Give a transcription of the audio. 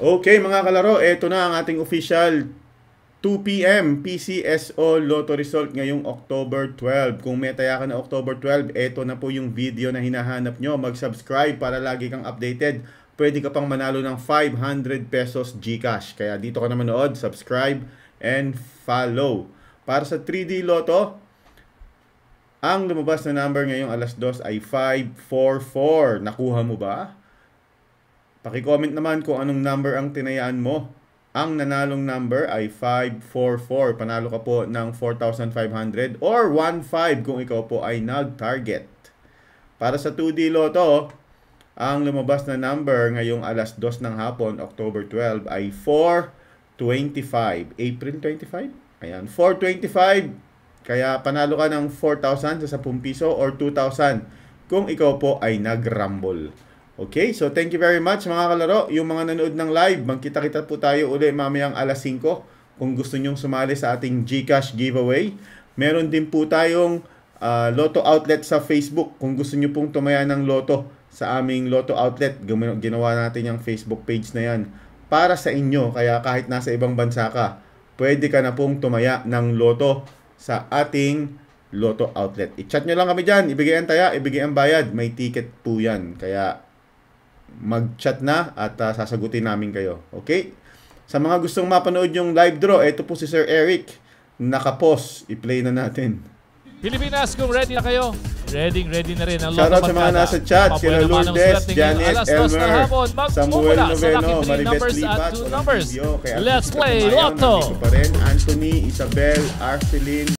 Okay mga kalaro, eto na ang ating official 2 PM PCSO Lotto result ngayong October 12. Kung may taya ka na October 12, eto na po yung video na hinahanap nyo. Mag-subscribe para lagi kang updated. Pwede ka pang manalo ng 500 pesos GCash. Kaya dito ka na manood, subscribe and follow. Para sa 3D Lotto, ang lumabas na number ngayong alas 2 ay 544. Nakuha mo ba? Paki-comment naman kung anong number ang tinayaan mo. Ang nanalong number ay 544. Panalo ka po ng 4,500 or 1,500 kung ikaw po ay nag-target. Para sa 2D Lotto, ang lumabas na number ngayong alas 2 ng hapon, October 12, ay 425. April 25? Ayan, 425. Kaya panalo ka ng 4,000 sa 10 piso or 2,000 kung ikaw po ay nag-rumble. Okay, so thank you very much mga kalaro. Yung mga nanood ng live, magkita-kita po tayo uli mamayang alas 5 kung gusto nyong sumali sa ating GCash giveaway. Meron din po tayong Lotto outlet sa Facebook. Kung gusto nyo pong tumaya ng Lotto sa aming Lotto outlet, ginawa natin yung Facebook page na yan para sa inyo. Kaya kahit nasa ibang bansa ka, pwede ka na pong tumaya ng Lotto sa ating Lotto outlet. I-chat nyo lang kami dyan, ibigay ang taya, ibigay ang bayad. May ticket po yan. Kaya mag-chat na at sasagutin namin kayo. Okay? Sa mga gustong mapanood yung live draw, ito po si Sir Eric. Naka-pause. I-play na natin. Pilipinas, kung ready na kayo, ready na rin ang Shoutout sa mga nasa chat. Sila Lourdes, Janet, Elmer, Samuel Noveno, Maribet Lipat. Let's play Lotto! Anthony, Isabel, Arfelin,